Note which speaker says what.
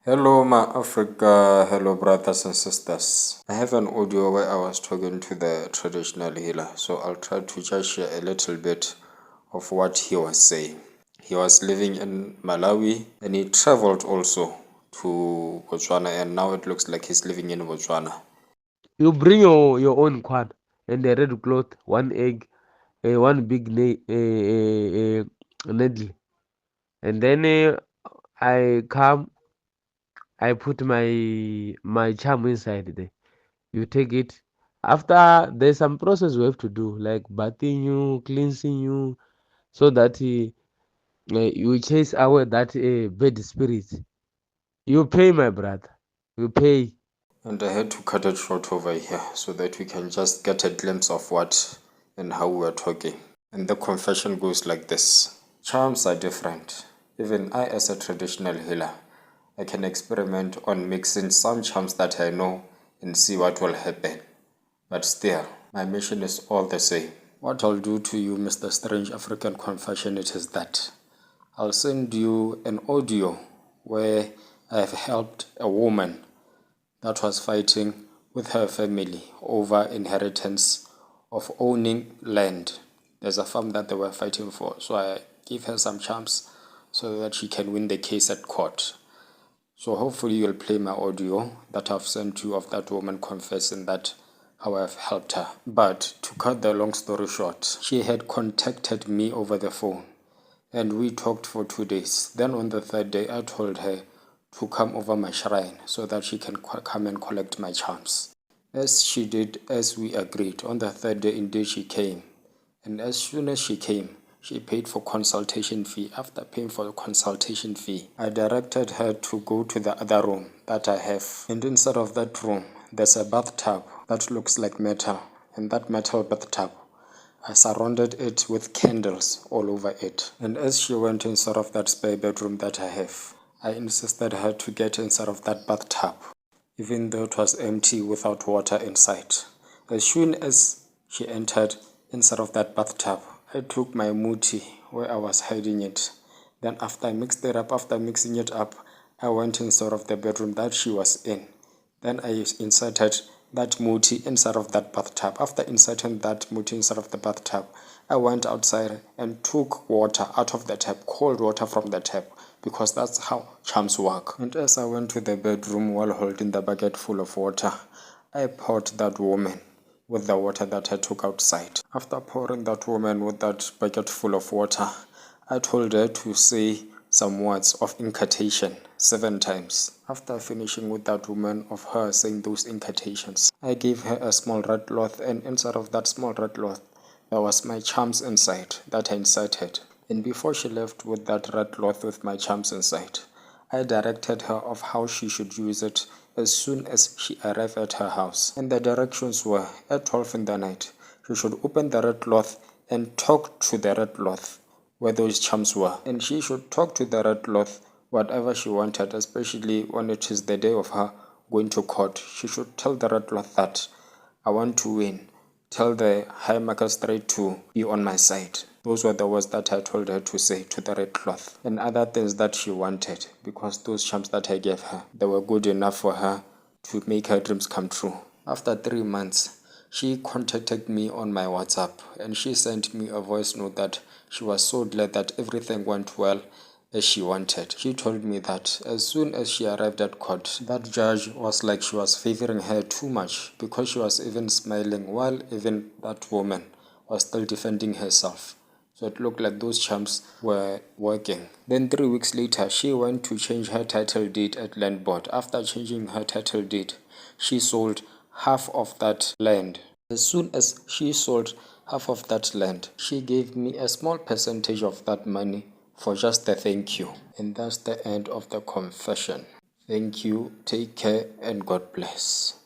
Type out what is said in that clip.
Speaker 1: Hello, my Africa. Hello, brothers and sisters. I have an audio where I was talking to the traditional healer, so I'll try to just share a little bit of what he was saying. He was living in Malawi and he traveled also to Botswana, and now it looks like he's living in Botswana.
Speaker 2: You bring your own kwan and a red cloth, one egg, one big needle, and then I come. I put my charm inside there. You take it. After there's some process we have to do, like bathing you, cleansing you, so that you chase away that bad spirit. You pay, my brother. You pay.
Speaker 1: And I had to cut it short over here so that we can just get a glimpse of what and how we're talking. And the confession goes like this. Charms are different. Even I, as a traditional healer, I can experiment on mixing some charms that I know and see what will happen. But still, my mission is all the same. What I'll do to you, Mr. Strange African Confessionate, is that I'll send you an audio where I have helped a woman that was fighting with her family over inheritance of owning land. There's a farm that they were fighting for, so I gave her some charms so that she can win the case at court. So hopefully you'll play my audio that I've sent you of that woman confessing that how I've helped her. But to cut the long story short, she had contacted me over the phone and we talked for 2 days. Then on the third day, I told her to come over my shrine so that she can come and collect my charms. As she did, as we agreed, on the third day indeed she came. And as soon as she came, she paid for consultation fee. After paying for the consultation fee, I directed her to go to the other room that I have. And inside of that room, there's a bathtub that looks like metal. And that metal bathtub, I surrounded it with candles all over it. And as she went inside of that spare bedroom that I have, I insisted her to get inside of that bathtub, even though it was empty without water inside. As soon as she entered inside of that bathtub, I took my muti where I was hiding it. Then after I mixed it up, after mixing it up, I went inside of the bedroom that she was in. Then I inserted that muti inside of that bathtub. After inserting that muti inside of the bathtub, I went outside and took water out of the tap, cold water from the tap, because that's how charms work. And as I went to the bedroom while holding the bucket full of water, I poured that woman with the water that I took outside. After pouring that woman with that bucket full of water, I told her to say some words of incantation 7 times. After finishing with that woman of her saying those incantations, I gave her a small red cloth, and inside of that small red cloth, there was my charms inside that I inserted. And before she left with that red cloth with my charms inside, I directed her of how she should use it as soon as she arrived at her house. And the directions were, at 12 in the night, she should open the red cloth and talk to the red cloth where those charms were. And she should talk to the red cloth whatever she wanted, especially when it is the day of her going to court. She should tell the red cloth that I want to win. Tell the high magistrate to be on my side. Those were the words that I told her to say to the red cloth. And other things that she wanted, because those charms that I gave her, they were good enough for her to make her dreams come true. After 3 months, she contacted me on my WhatsApp and she sent me a voice note that she was so glad that everything went well as she wanted. She told me that as soon as she arrived at court, that judge was like she was favoring her too much, because she was even smiling while even that woman was still defending herself. So it looked like those charms were working. Then 3 weeks later, she went to change her title deed at land board. After changing her title deed, she sold half of that land. As soon as she sold half of that land, she gave me a small percentage of that money for just a thank you. And that's the end of the confession. Thank you, take care, and God bless.